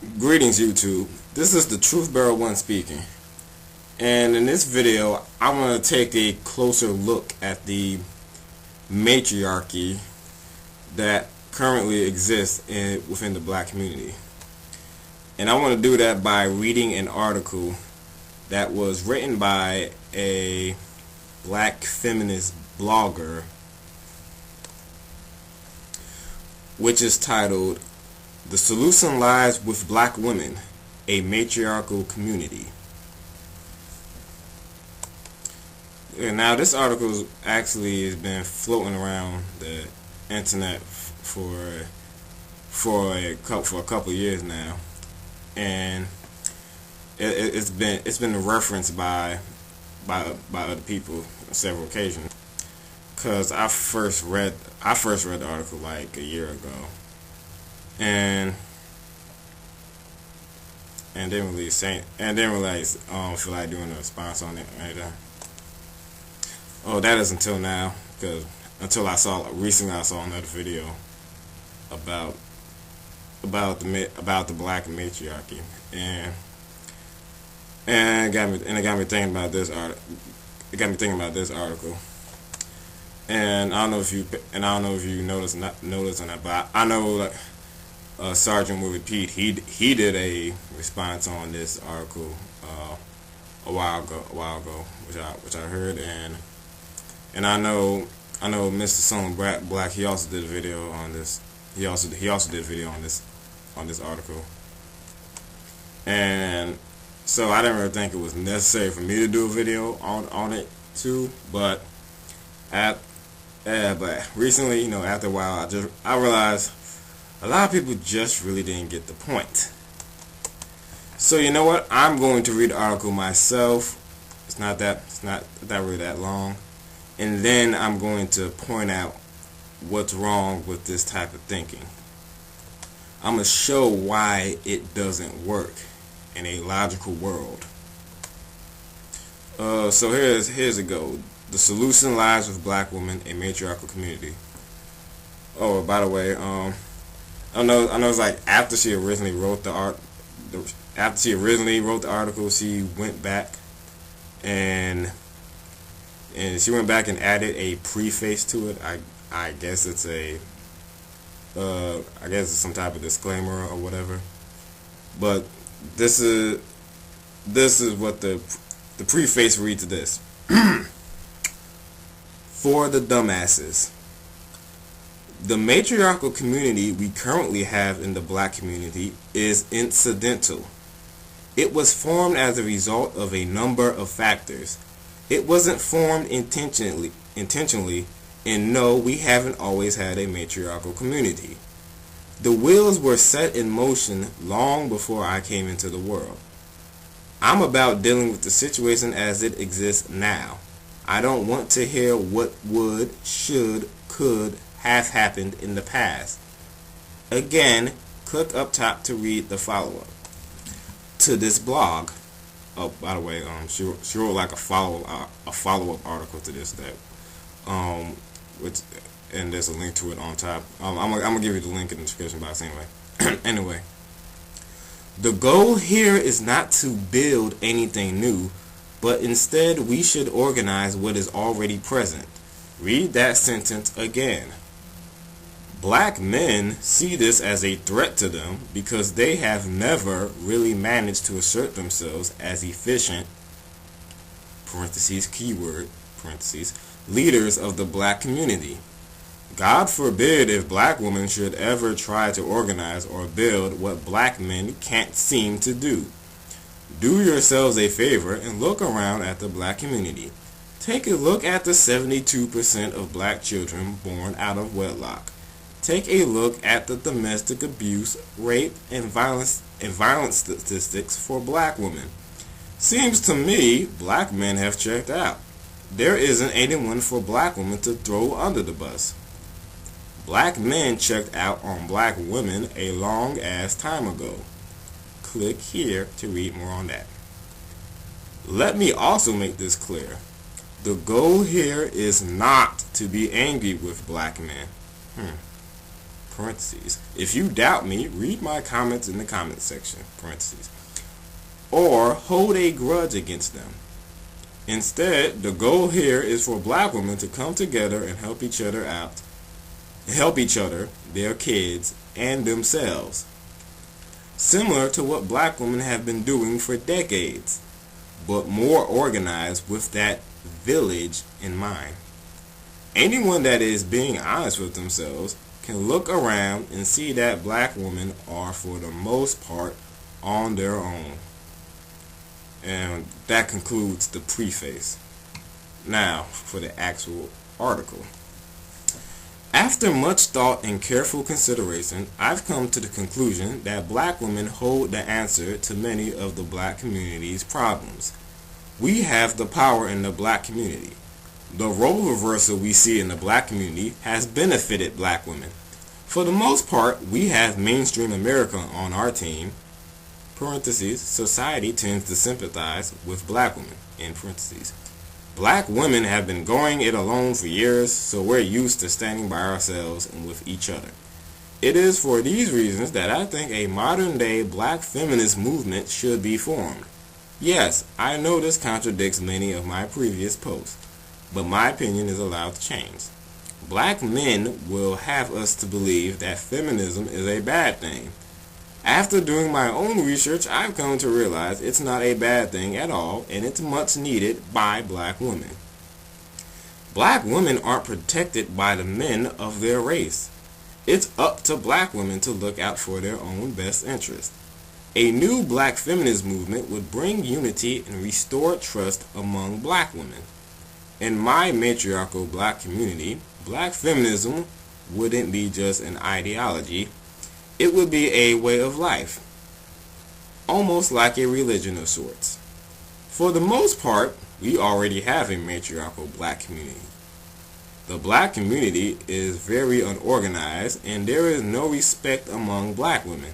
Greetings YouTube, this is the Truth Bearer 1 speaking, and in this video I want to take a closer look at the matriarchy that currently exists within the black community. And I want to do that by reading an article that was written by a black feminist blogger, which is titled "The Solution Lies with Black Women, a Matriarchal Community." And now this article actually has been floating around the internet for a couple years now, and it's been referenced by other people on several occasions. Cause I first read the article like a year ago, and didn't really feel like doing a response on it or anything. Oh, that is until now, because recently I saw another video about the black matriarchy, and it got me thinking about this article. And I don't know if you noticed or not, but I know like Sergeant Willie Pete, he did a response on this article a while ago, which I heard, and I know Mr. Son Black, he also did a video on this. He also did a video on this article, and so I didn't really think it was necessary for me to do a video on it too, but recently, after a while, I realized a lot of people just really didn't get the point. So you know what? I'm going to read the article myself. It's not really that long, and then I'm going to point out what's wrong with this type of thinking. I'm gonna show why it doesn't work in a logical world. So here's a go. The solution lies with black women, a matriarchal community. Oh, by the way, I know it's like after she originally wrote the article, she went back and added a preface to it. I guess it's some type of disclaimer or whatever. But this is what the preface reads to this. For the dumbasses. The matriarchal community we currently have in the black community is incidental. It was formed as a result of a number of factors. It wasn't formed intentionally, and no, we haven't always had a matriarchal community. The wheels were set in motion long before I came into the world. I'm about dealing with the situation as it exists now. I don't want to hear what would, should, could have happened in the past. Again, click up top to read the follow-up to this blog. Oh, by the way, she wrote like a follow-up article to this and there's a link to it on top. I'm gonna give you the link in the description box anyway. Anyway, the goal here is not to build anything new, but instead we should organize what is already present. Read that sentence again. Black men see this as a threat to them because they have never really managed to assert themselves as efficient (keyword) leaders of the black community. God forbid if black women should ever try to organize or build what black men can't seem to do. Do yourselves a favor and look around at the black community. Take a look at the 72% of black children born out of wedlock. Take a look at the domestic abuse, rape, and violence statistics for black women. Seems to me black men have checked out. There isn't anyone for black women to throw under the bus. Black men checked out on black women a long ass time ago. Click here to read more on that. Let me also make this clear. The goal here is not to be angry with black men. parentheses. If you doubt me, read my comments in the comments section, parentheses. Or hold a grudge against them. Instead, the goal here is for black women to come together and help each other out, their kids, and themselves. Similar to what black women have been doing for decades, but more organized with that village in mind. Anyone that is being honest with themselves can look around and see that black women are, for the most part, on their own. And that concludes the preface. Now, for the actual article. After much thought and careful consideration, I've come to the conclusion that black women hold the answer to many of the black community's problems. We have the power in the black community. The role reversal we see in the black community has benefited black women. For the most part, we have mainstream America on our team. Parentheses, society tends to sympathize with black women. In parentheses. Black women have been going it alone for years, so we're used to standing by ourselves and with each other. It is for these reasons that I think a modern-day black feminist movement should be formed. Yes, I know this contradicts many of my previous posts, but my opinion is allowed to change. Black men will have us to believe that feminism is a bad thing. After doing my own research, I've come to realize it's not a bad thing at all, and it's much needed by black women. Black women aren't protected by the men of their race. It's up to black women to look out for their own best interest. A new black feminist movement would bring unity and restore trust among black women. In my matriarchal black community, black feminism wouldn't be just an ideology. It would be a way of life, almost like a religion of sorts. For the most part, we already have a matriarchal black community. The black community is very unorganized, and there is no respect among black women.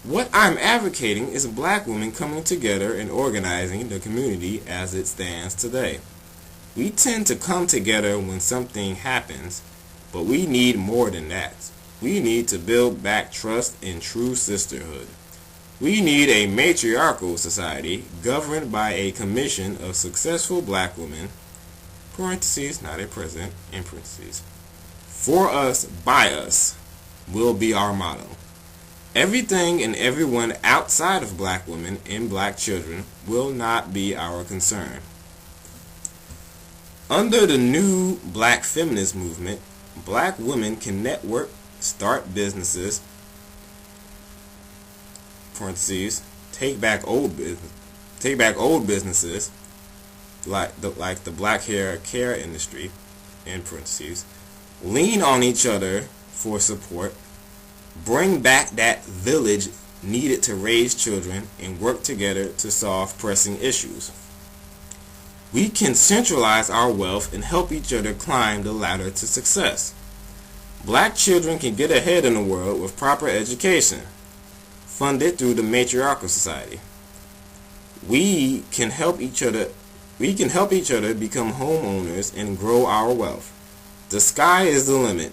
What I'm advocating is black women coming together and organizing the community as it stands today. We tend to come together when something happens, but we need more than that. We need to build back trust in true sisterhood. We need a matriarchal society governed by a commission of successful black women, parentheses, not a president, in parentheses. For us, by us, will be our motto. Everything and everyone outside of black women and black children will not be our concern. Under the new black feminist movement, black women can network, start businesses, parentheses, take back old businesses like the black hair care industry, in parentheses, lean on each other for support, bring back that village needed to raise children, and work together to solve pressing issues. We can centralize our wealth and help each other climb the ladder to success. Black children can get ahead in the world with proper education, funded through the matriarchal society. We can help each other become homeowners and grow our wealth. The sky is the limit.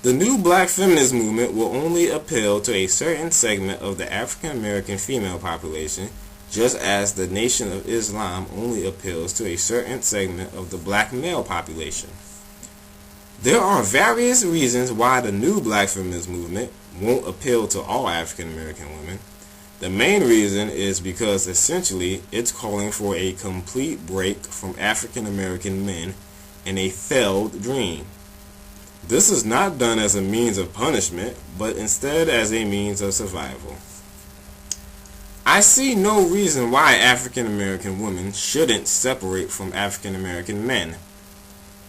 The new black feminist movement will only appeal to a certain segment of the African American female population, just as the Nation of Islam only appeals to a certain segment of the black male population. There are various reasons why the new black feminist movement won't appeal to all African American women. The main reason is because essentially it's calling for a complete break from African American men in a failed dream. This is not done as a means of punishment, but instead as a means of survival. I see no reason why African American women shouldn't separate from African American men,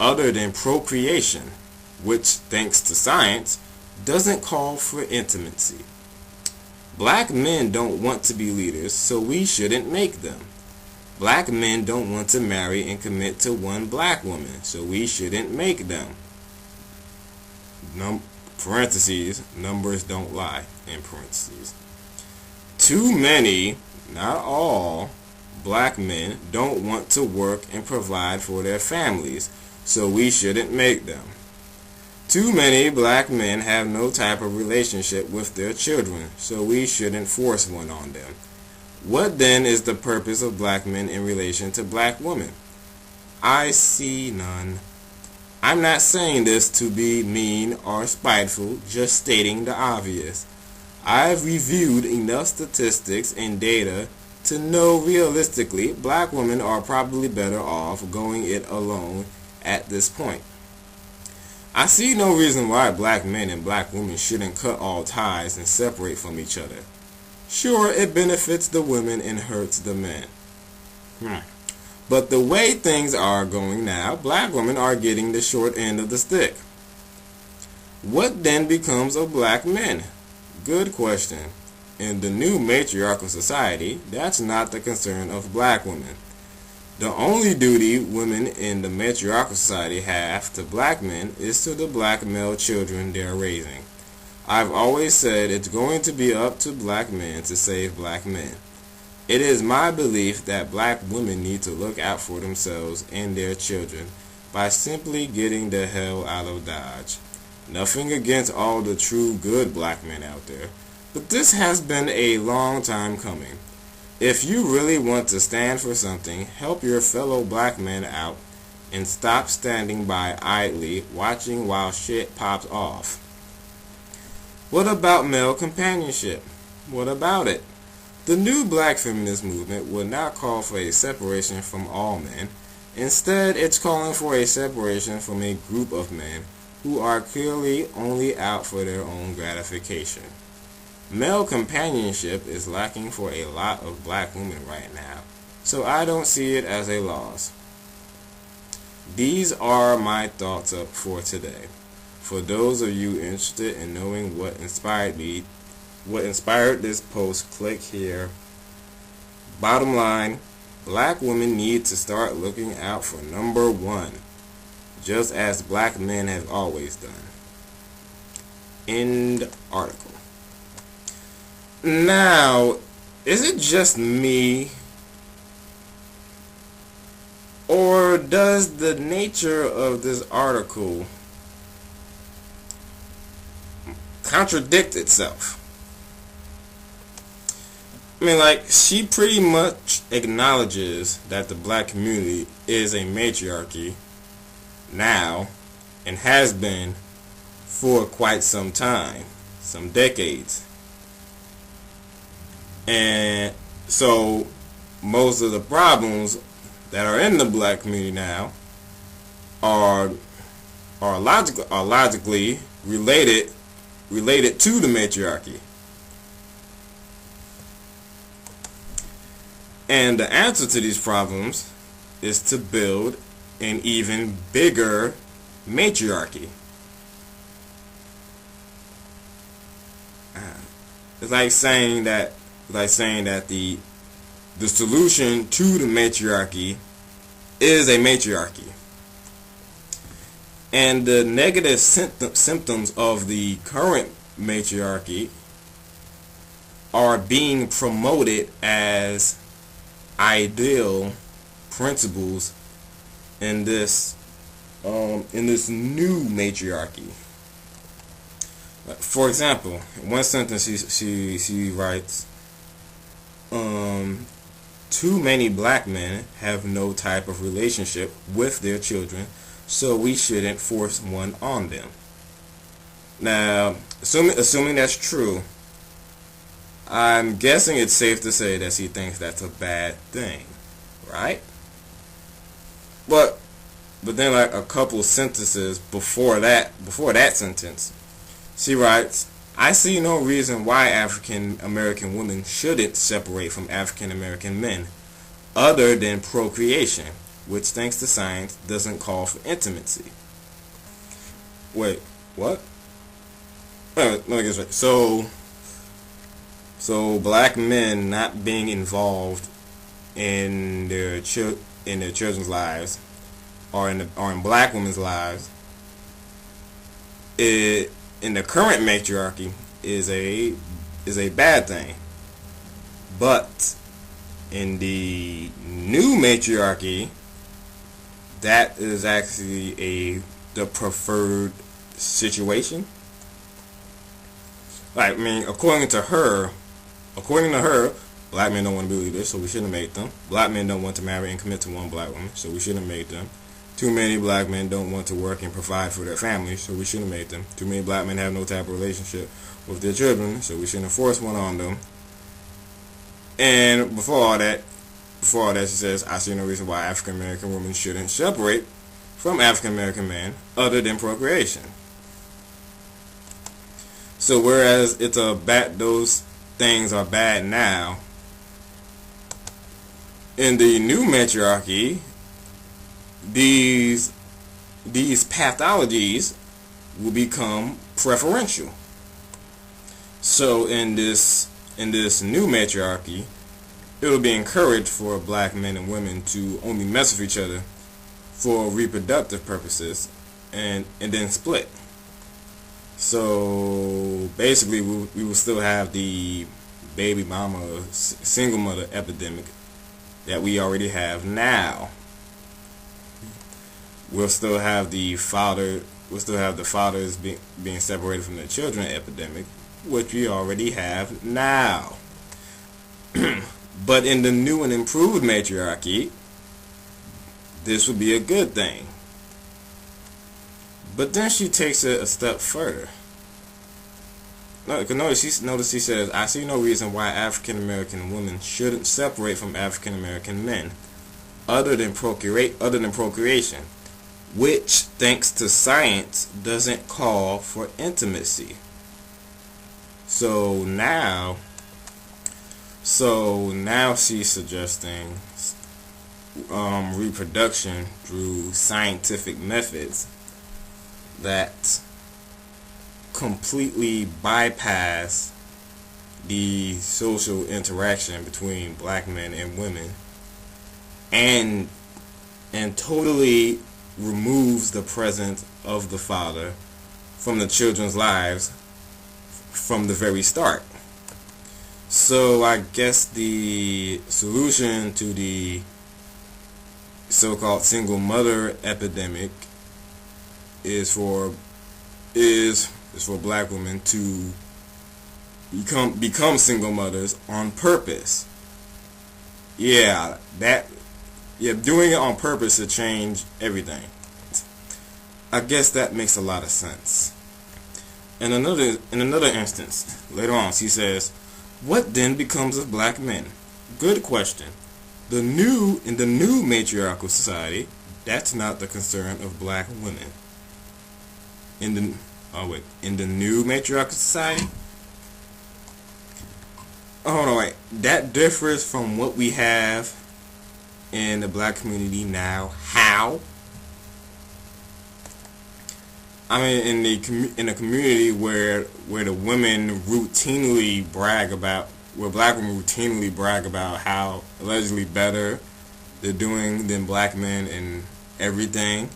other than procreation, which, thanks to science, doesn't call for intimacy. Black men don't want to be leaders, so we shouldn't make them. Black men don't want to marry and commit to one black woman, so we shouldn't make them. Parentheses, numbers don't lie, in parentheses. Too many, not all, black men don't want to work and provide for their families, so we shouldn't make them. Too many black men have no type of relationship with their children, so we shouldn't force one on them. What then is the purpose of black men in relation to black women? I see none. I'm not saying this to be mean or spiteful, just stating the obvious. I've reviewed enough statistics and data to know realistically black women are probably better off going it alone at this point. I see no reason why black men and black women shouldn't cut all ties and separate from each other. Sure, it benefits the women and hurts the men. But the way things are going now, black women are getting the short end of the stick. What then becomes of black men? Good question. In the new matriarchal society, that's not the concern of black women. The only duty women in the matriarchal society have to black men is to the black male children they're raising. I've always said it's going to be up to black men to save black men. It is my belief that black women need to look out for themselves and their children by simply getting the hell out of Dodge. Nothing against all the true good black men out there, but this has been a long time coming. If you really want to stand for something, help your fellow black men out and stop standing by idly watching while shit pops off. What about male companionship? What about it? The new black feminist movement would not call for a separation from all men. Instead, it's calling for a separation from a group of men who are clearly only out for their own gratification. Male companionship is lacking for a lot of black women right now, so I don't see it as a loss. These are my thoughts up for today. For those of you interested in knowing what inspired this post, click here. Bottom line, black women need to start looking out for number one, just as black men have always done. End article. Now, is it just me, or does the nature of this article contradict itself? I mean, like, she pretty much acknowledges that the black community is a matriarchy now and has been for quite some time, some decades. And so most of the problems that are in the black community now are logically related to the matriarchy. And the answer to these problems is to build an even bigger matriarchy. It's like saying that the solution to the matriarchy is a matriarchy. And the negative symptoms of the current matriarchy are being promoted as ideal principles in this new matriarchy. For example, in one sentence she writes, too many black men have no type of relationship with their children, so we shouldn't force one on them. Now, assuming that's true, I'm guessing it's safe to say that she thinks that's a bad thing, right? But then, like a couple sentences before that sentence, she writes, I see no reason why African American women shouldn't separate from African American men, other than procreation, which, thanks to science, doesn't call for intimacy. Wait, what? Let me get this right. So black men not being involved in their children's lives, or in black women's lives, in the current matriarchy is a bad thing. But in the new matriarchy, that is actually the preferred situation. Like, I mean, according to her, black men don't want to be leaders, so we shouldn't have made them. Black men don't want to marry and commit to one black woman, so we shouldn't have made them. Too many black men don't want to work and provide for their families, so we shouldn't have made them. Too many black men have no type of relationship with their children, so we shouldn't have forced one on them. And before all that, she says, I see no reason why African American women shouldn't separate from African American men other than procreation. So whereas those things are bad now, in the new matriarchy, these pathologies will become preferential. So in this new matriarchy, it will be encouraged for black men and women to only mess with each other for reproductive purposes and then split. So basically we will still have the baby mama single mother epidemic that we already have now. We'll still have the fathers being separated from their children epidemic, which we already have now. But in the new and improved matriarchy, this would be a good thing. But then she takes it a step further. Notice she says, I see no reason why African American women shouldn't separate from African American men other than procreation, which, thanks to science, doesn't call for intimacy. So now she's suggesting reproduction through scientific methods that completely bypass the social interaction between black men and women and totally removes the presence of the father from the children's lives from the very start. So I guess the solution to the so-called single mother epidemic is for black women to become single mothers on purpose. Doing it on purpose to change everything. I guess that makes a lot of sense. In another instance, later on, she says, what then becomes of black men? Good question. In the new matriarchal society, that's not the concern of black women. In the new matriarchal society? That differs from what we have in the black community now. How? I mean, in a community where the women routinely brag about, where black women routinely brag about how allegedly better they're doing than black men in everything.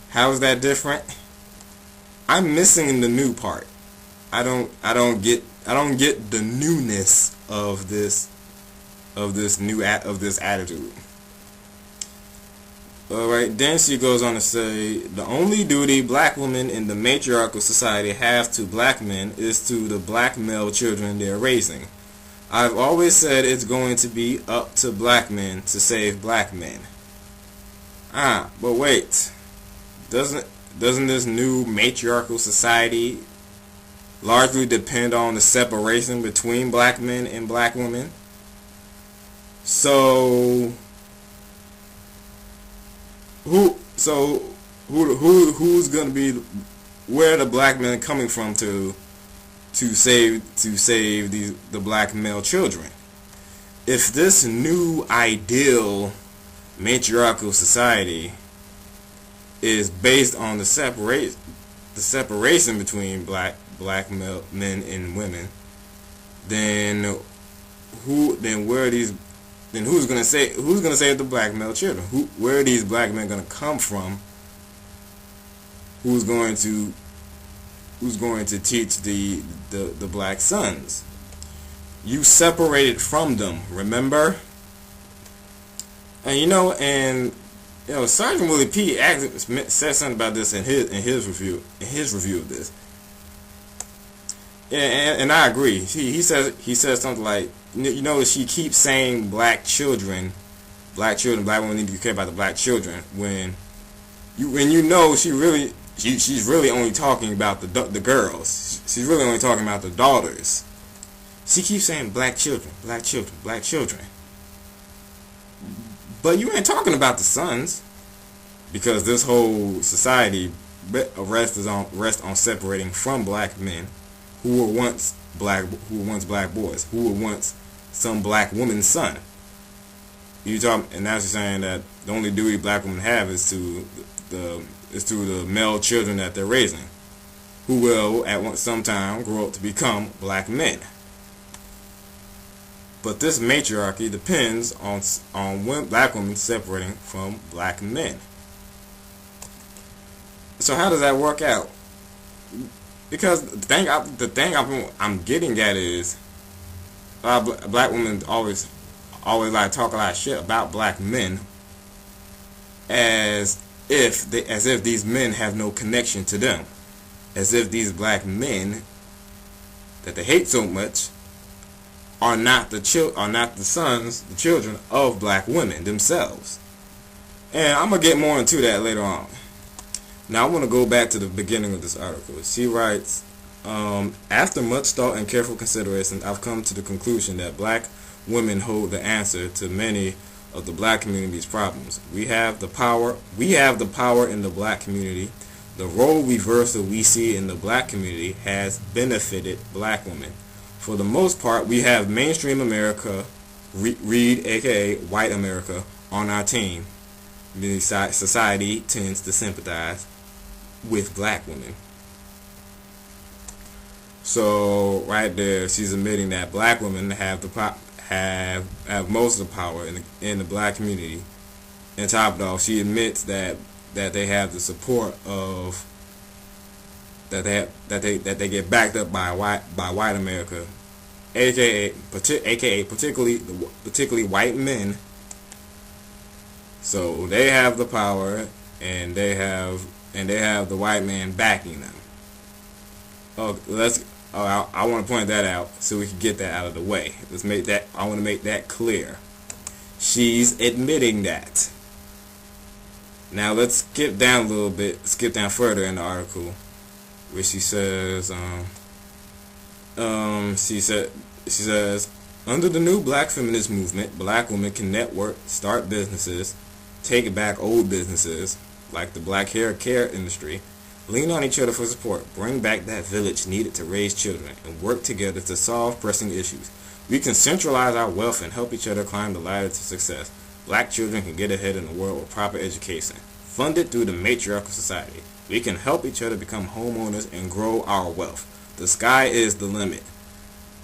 How is that different? I'm missing the new part. I don't get the newness of this attitude. Alright, then she goes on to say, the only duty black women in the matriarchal society have to black men is to the black male children they're raising. I've always said it's going to be up to black men to save black men. But wait, doesn't this new matriarchal society largely depend on the separation between black men and black women? So who's gonna be, where are the black men coming from to save the black male children? If this new ideal matriarchal society is based on the separation between black men and women, then who's gonna save the black male children? Where are these black men gonna come from? Who's going to teach the black sons? You separated from them, remember? And Sergeant Willie P. actually said something about this in his review of this. And I agree. He says something like, she keeps saying black black women need to care about the black children when she's really only talking about the girls. She's really only talking about the daughters. She keeps saying black children, black children, black children. But you ain't talking about the sons, because this whole society rests on separating from black men who were once black boys, who were once some black woman's son. And now she's saying that the only duty black women have is to the male children that they're raising, who will at some time grow up to become black men. But this matriarchy depends on black women separating from black men. So how does that work out? Because the thing I'm getting at is, black women always like talk a lot of shit about black men, as if these men have no connection to them, as if these black men that they hate so much are not the children of black women themselves. And I'm gonna get more into that later on. Now I want to go back to the beginning of this article. She writes, after much thought and careful consideration, I've come to the conclusion that black women hold the answer to many of the black community's problems. We have the power in the black community. The role reversal we see in the black community has benefited black women. For the most part, we have mainstream America, read aka white America, on our team. The society tends to sympathize with black women. So right there, she's admitting that black women have most of the power in the black community. And top off, she admits that they have the support of that they get backed up by white America, aka particularly white men. So they have the power, and they have the white man backing them. I want to point that out so we can get that out of the way. I want to make that clear. She's admitting that. Now let's skip down further in the article, where she says, she says, under the new black feminist movement, black women can network, start businesses, take back old businesses, like the black hair care industry, lean on each other for support, bring back that village needed to raise children, and work together to solve pressing issues. We can centralize our wealth and help each other climb the ladder to success. Black children can get ahead in the world with proper education, funded through the matriarchal society. We can help each other become homeowners and grow our wealth. The sky is the limit.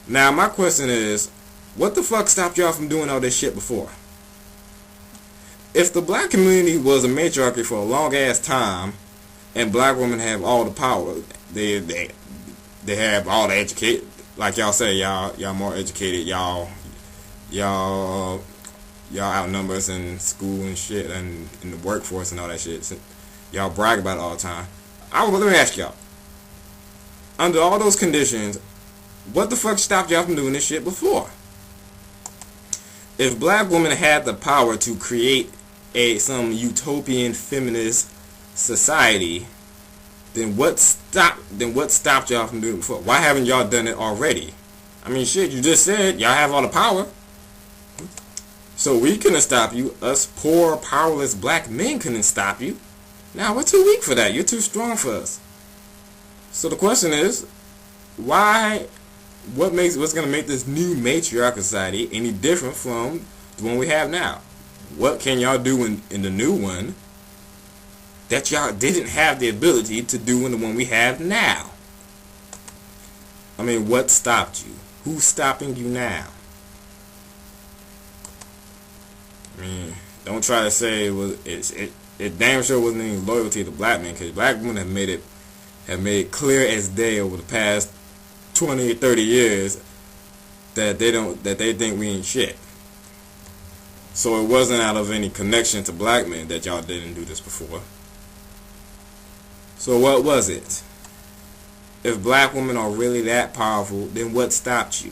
Now my question is, what the fuck stopped y'all from doing all this shit before? If the black community was a matriarchy for a long ass time, and black women have all the power, they have all the educate, like y'all say, y'all more educated, y'all outnumber us in school and shit, and in the workforce and all that shit. So y'all brag about it all the time. Let me ask y'all, under all those conditions, what the fuck stopped y'all from doing this shit before? If black women had the power to create some utopian feminist society, then what stopped y'all from doing it before? Why haven't y'all done it already? I mean, shit, you just said y'all have all the power. So we couldn't stop you. Us poor, powerless black men couldn't stop you. Now, we're too weak for that. You're too strong for us. So the question is, what's going to make this new matriarchal society any different from the one we have now? What can y'all do in the new one that y'all didn't have the ability to do in the one we have now? I mean, what stopped you? Who's stopping you now? I mean, don't try to say it damn sure wasn't any loyalty to black men, because black women have made it clear as day over the past 20 or 30 years that they think we ain't shit. So it wasn't out of any connection to black men that y'all didn't do this before. So what was it? If black women are really that powerful, then what stopped you?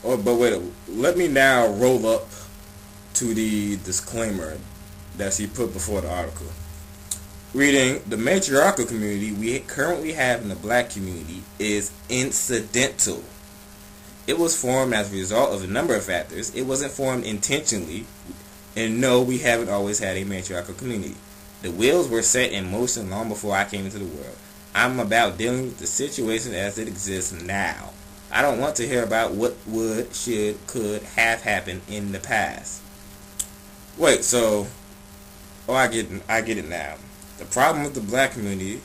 Oh, but wait, let me now roll up to the disclaimer that she put before the article. Reading, the matriarchal community we currently have in the black community is incidental. It was formed as a result of a number of factors. It wasn't formed intentionally. And no, we haven't always had a matriarchal community. The wheels were set in motion long before I came into the world. I'm about dealing with the situation as it exists now. I don't want to hear about what would, should, could have happened in the past. Wait, so... Oh, I get it now. The problem with the black community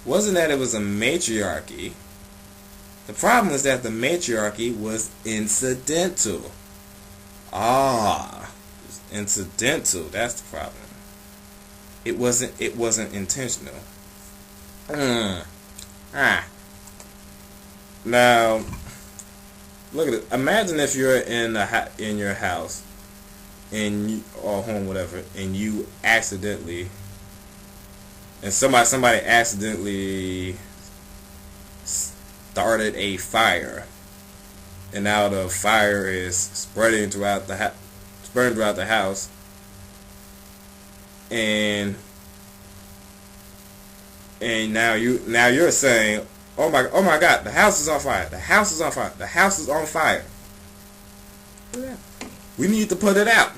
wasn't that it was a matriarchy. The problem is that the matriarchy was incidental. Incidental. That's the problem. It wasn't intentional. Now, look at it. Imagine if you're in your house, or home, whatever, and you accidentally, and somebody accidentally started a fire, and now the fire is spreading throughout the house, and now you're saying, oh my God, the house is on fire. The house is on fire. The house is on fire. We need to put it out.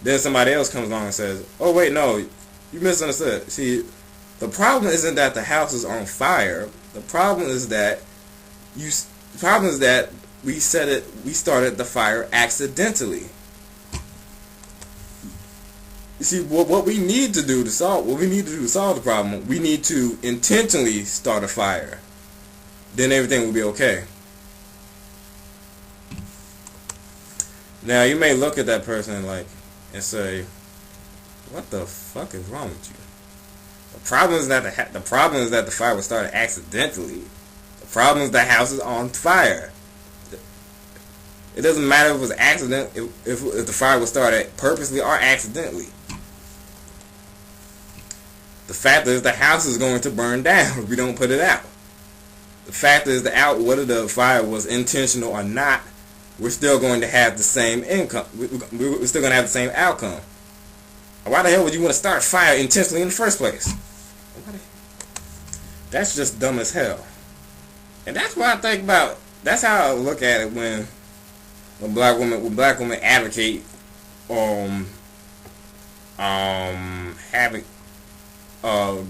Then somebody else comes along and says, oh wait, no, you misunderstood. See, the problem isn't that the house is on fire. The problem is that we started the fire accidentally. You see, what we need to do to solve the problem, we need to intentionally start a fire. Then everything will be okay. Now you may look at that person and say, "What the fuck is wrong with you?" The problem is that the fire was started accidentally. The problem is the house is on fire. It doesn't matter if it was accident, if the fire was started purposely or accidentally. The fact is the house is going to burn down if we don't put it out. The fact is whether the fire was intentional or not, we're still going to have the same income. We're still going to have the same outcome. Why the hell would you want to start a fire intentionally in the first place? That's just dumb as hell. And that's what I think about. That's how I look at it when black women advocate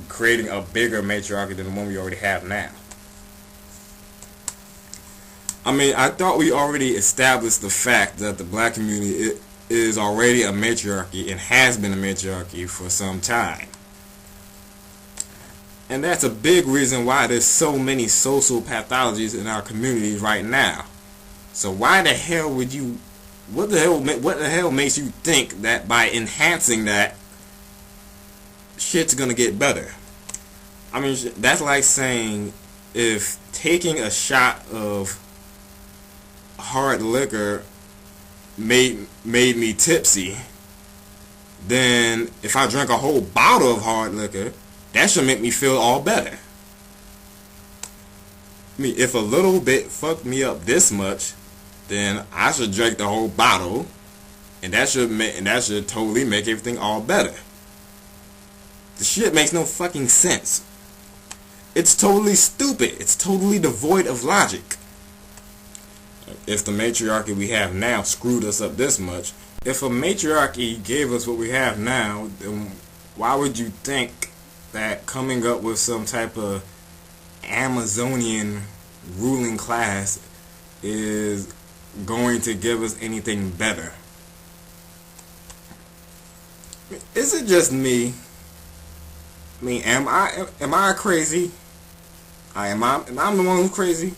creating a bigger matriarchy than the one we already have now. I mean, I thought we already established the fact that the black community is already a matriarchy and has been a matriarchy for some time. And that's a big reason why there's so many social pathologies in our communities right now. So why the hell would you... What the hell makes you think that by enhancing that, shit's gonna get better? I mean, that's like saying if taking a shot of hard liquor made me tipsy, then if I drank a whole bottle of hard liquor, that should make me feel all better. I mean, if a little bit fucked me up this much, then I should drink the whole bottle, and that should totally make everything all better. The shit makes no fucking sense. It's totally stupid. It's totally devoid of logic. If the matriarchy we have now screwed us up this much, if a matriarchy gave us what we have now, then why would you think that coming up with some type of Amazonian ruling class is going to give us anything better? Is it just me? I mean, am I crazy? Am I the one who's crazy?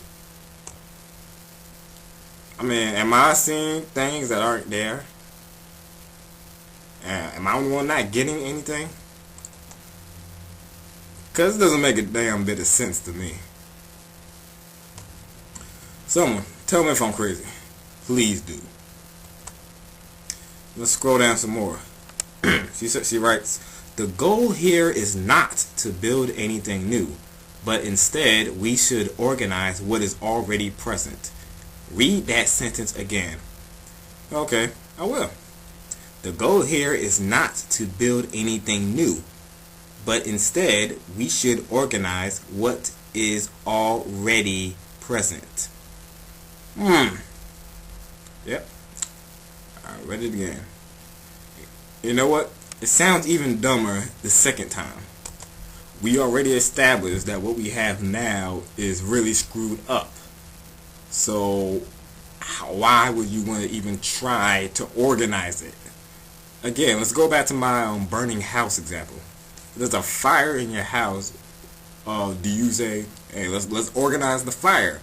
I mean, am I seeing things that aren't there? Am I the one not getting anything? Because it doesn't make a damn bit of sense to me. Someone, tell me if I'm crazy. Please do. Let's scroll down some more. She writes, the goal here is not to build anything new, but instead we should organize what is already present. Read that sentence again. Okay, I will. The goal here is not to build anything new, but instead we should organize what is already present. Yep. I read it again. You know what? It sounds even dumber the second time. We already established that what we have now is really screwed up. So why would you want to even try to organize it? Again, let's go back to my burning house example. There's a fire in your house. Do you say, hey, let's organize the fire?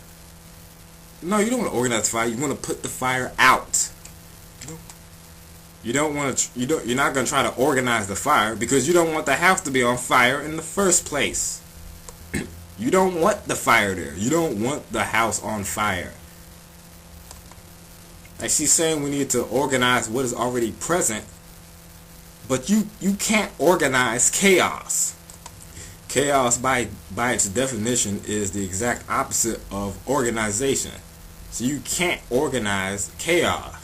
No, you don't want to organize the fire. You want to put the fire out. You don't want to. You're not going to try to organize the fire because you don't want the house to be on fire in the first place. You don't want the fire there. You don't want the house on fire. Like she's saying, we need to organize what is already present, but you can't organize chaos. Chaos, by its definition, is the exact opposite of organization. So you can't organize chaos.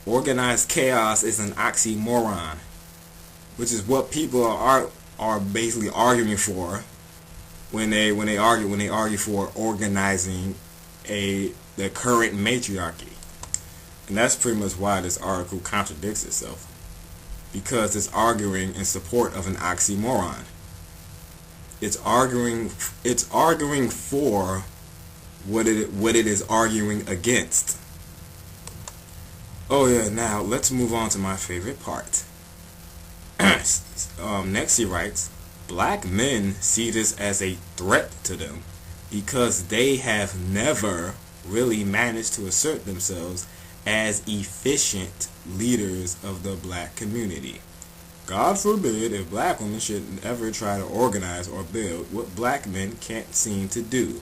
Organized chaos is an oxymoron, which is what people are basically arguing for when they argue for organizing the current matriarchy. And that's pretty much why this article contradicts itself, because it's arguing in support of an oxymoron. It's arguing for what it is arguing against. Oh yeah, now let's move on to my favorite part. Next he writes, black men see this as a threat to them because they have never really managed to assert themselves as efficient leaders of the black community. God forbid if black women should ever try to organize or build what black men can't seem to do.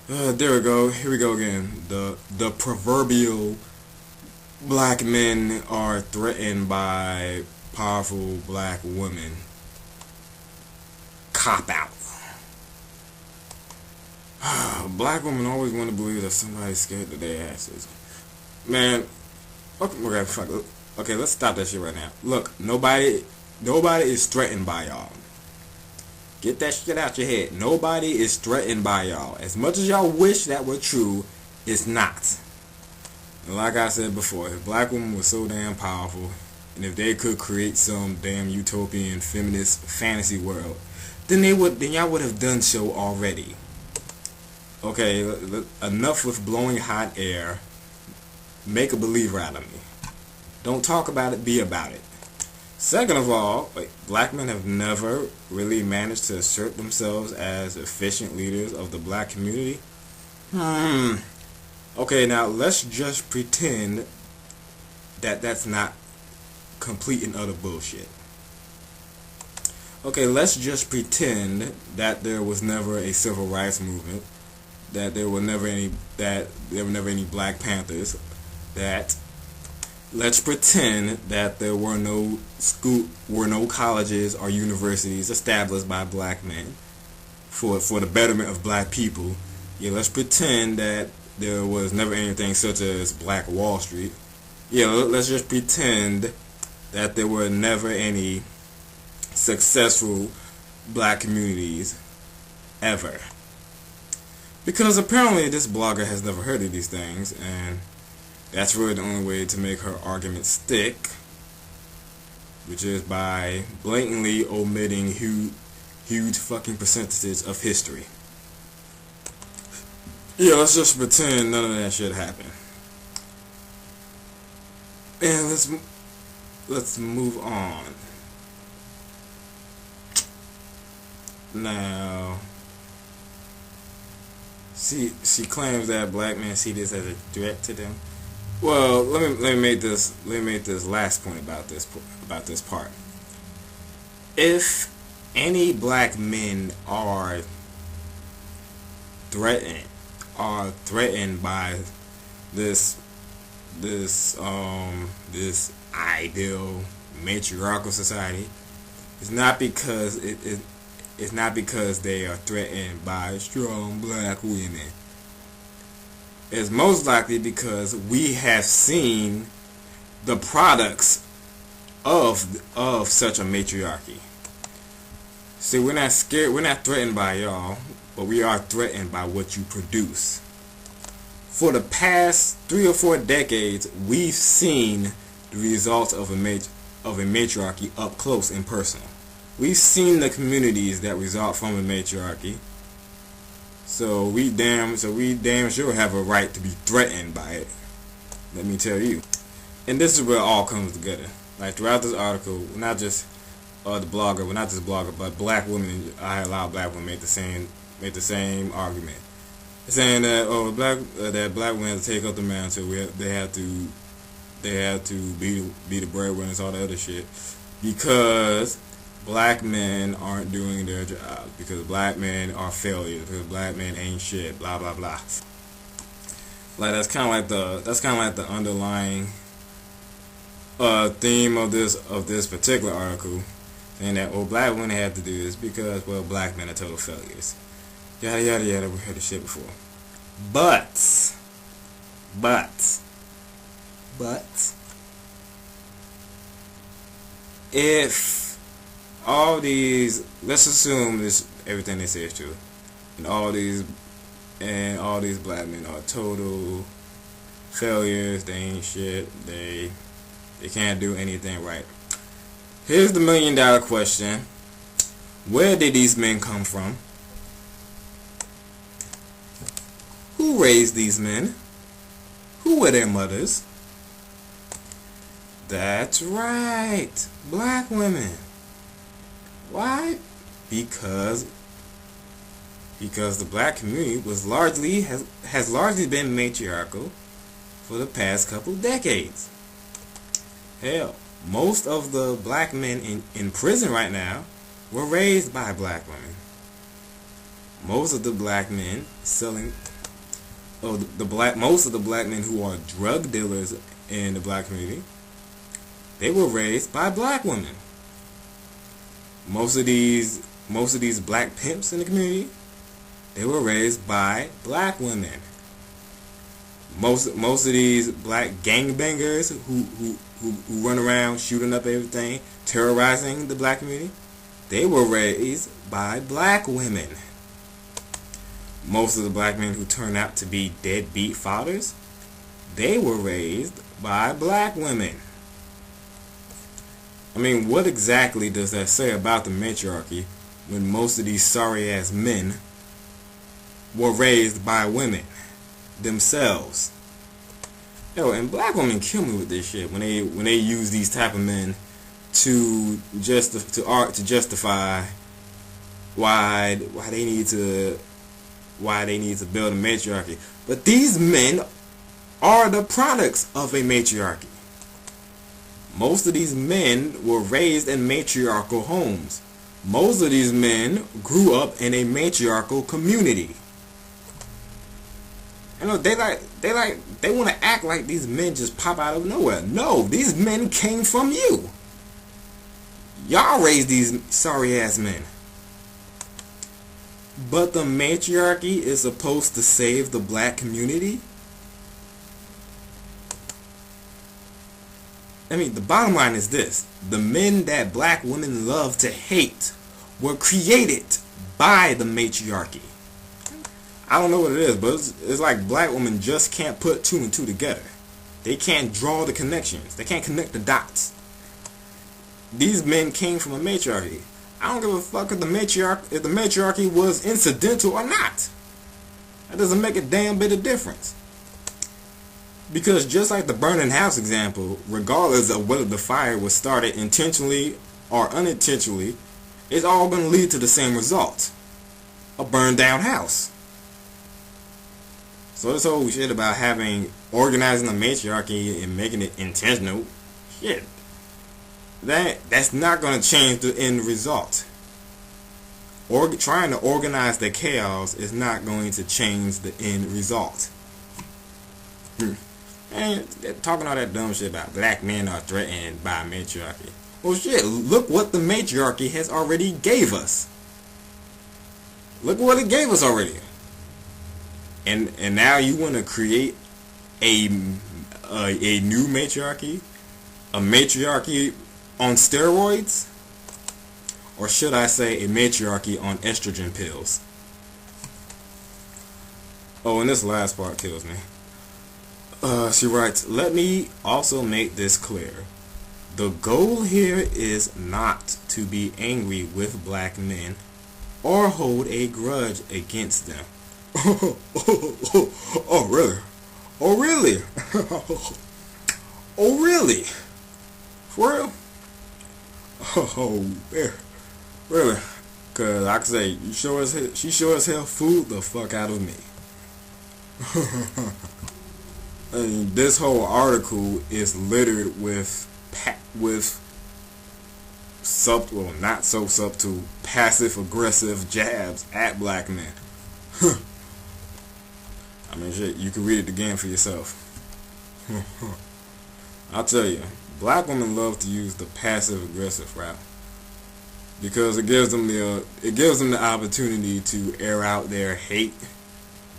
There we go. Here we go again. The proverbial black men are threatened by powerful black women. Cop out. Black women always want to believe that somebody's scared of their asses. Man, okay, fuck it. Okay, let's stop that shit right now. Look, nobody is threatened by y'all. Get that shit out your head. Nobody is threatened by y'all. As much as y'all wish that were true, it's not. And like I said before, if black women were so damn powerful, and if they could create some damn utopian feminist fantasy world, then y'all would have done so already. Okay, enough with blowing hot air. Make a believer out of me. Don't talk about it, be about it. Second of all, black men have never really managed to assert themselves as efficient leaders of the black community. Okay, now let's just pretend that that's not complete and utter bullshit. Okay, let's just pretend that there was never a civil rights movement, that there were never any Black Panthers, that let's pretend that there were no colleges or universities established by black men for the betterment of black people. Yeah, let's pretend that there was never anything such as Black Wall Street. Yeah, let's just pretend that there were never any successful black communities ever. Because apparently this blogger has never heard of these things, and that's really the only way to make her argument stick, which is by blatantly omitting huge fucking percentages of history. Yeah, let's just pretend none of that shit happened. And let's move on. Now, she claims that black men see this as a threat to them. Well, let me make this last point about this part. If any black men are threatened by this this ideal matriarchal society, it's not because it's not because they are threatened by strong black women. It's most likely because we have seen the products of such a matriarchy. See, we're not scared, we're not threatened by y'all, but we are threatened by what you produce. For the past 3 or 4 decades, we've seen the results of a matriarchy up close and personal. We've seen the communities that result from a matriarchy. So we damn sure have a right to be threatened by it. Let me tell you. And this is where it all comes together. Like throughout this article, not just the blogger, but not just blogger, but black women. I had a lot of black women make the same argument, saying that that black women have to take up the mantle. They have to be the breadwinners, all the other shit, because black men aren't doing their job, because black men are failures, because black men ain't shit, blah blah blah. Like that's kind of like the underlying theme of this particular article, saying that black women have to do this because black men are total failures. Yada yada yada. We heard this shit before. But if all these, let's assume this, everything they say is true, and all these black men are total failures, they ain't shit, they can't do anything right. Here's the $1 million question: where did these men come from? Who raised these men? Who were their mothers? That's right, black women. Why? Because the black community has largely been matriarchal for the past couple decades. Hell, most of the black men in prison right now were raised by black women. Most of the black men most of the black men who are drug dealers in the black community, they were raised by black women. Most of these black pimps in the community, they were raised by black women. Most of these black gangbangers who run around shooting up everything, terrorizing the black community, they were raised by black women. Most of the black men who turn out to be deadbeat fathers, they were raised by black women. I mean, what exactly does that say about the matriarchy when most of these sorry ass men were raised by women themselves? Yo, and black women kill me with this shit when they use these type of men to justify why they need to build a matriarchy. But these men are the products of a matriarchy. Most of these men were raised in matriarchal homes. Most of these men grew up in a matriarchal community. You know, they want to act like these men just pop out of nowhere. No, these men came from you. Y'all raised these sorry ass men. But the matriarchy is supposed to save the black community? I mean, the bottom line is this: the men that black women love to hate were created by the matriarchy. I don't know what it is, but it's like black women just can't put 2 and 2 together. They can't draw the connections. They can't connect the dots. These men came from a matriarchy. I don't give a fuck if the matriarchy was incidental or not. That doesn't make a damn bit of difference. Because just like the burning house example, regardless of whether the fire was started intentionally or unintentionally, it's all going to lead to the same result: a burned down house. So this whole shit about organizing the matriarchy and making it intentional, shit, that's not going to change the end result. Trying to organize the chaos is not going to change the end result. And they're talking all that dumb shit about black men are threatened by matriarchy. Well, shit, look what the matriarchy has already gave us. Look what it gave us already. And now you want to create a new matriarchy? A matriarchy on steroids? Or should I say a matriarchy on estrogen pills? Oh, and this last part kills me. She writes, let me also make this clear. The goal here is not to be angry with black men or hold a grudge against them. Oh, really? Oh, really? Oh, really? For real? Oh, yeah. Really? Because I can say, she sure as hell fooled the fuck out of me. And this whole article is littered with subtle, not so subtle, passive-aggressive jabs at black men. I mean, shit, you can read it again for yourself. I'll tell you, black women love to use the passive-aggressive route because it gives them the opportunity to air out their hate,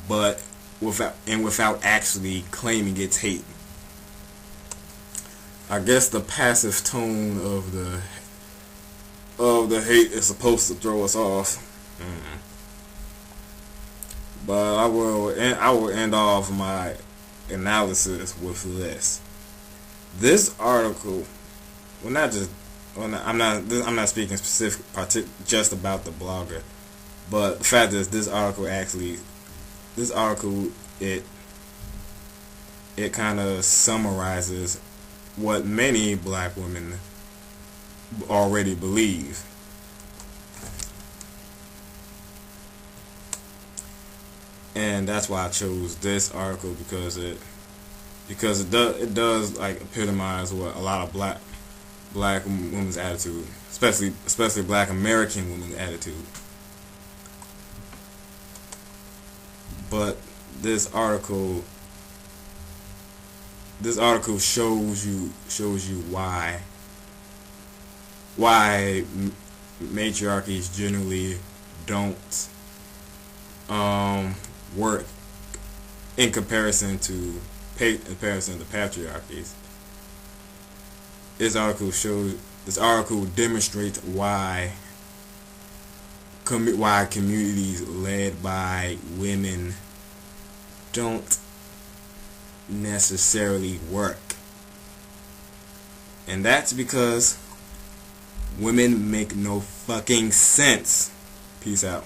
but without actually claiming it's hate. I guess the passive tone of the hate is supposed to throw us off. But I will end off my analysis with this. This article, I'm not speaking just about the blogger, but the fact is this article it kind of summarizes what many black women already believe. And that's why I chose this article, because it does like epitomize what a lot of black women's attitude, especially black American women's attitude. But this article shows you why matriarchies generally don't work in comparison to patriarchies. This article demonstrates why communities led by women don't necessarily work. And that's because women make no fucking sense. Peace out.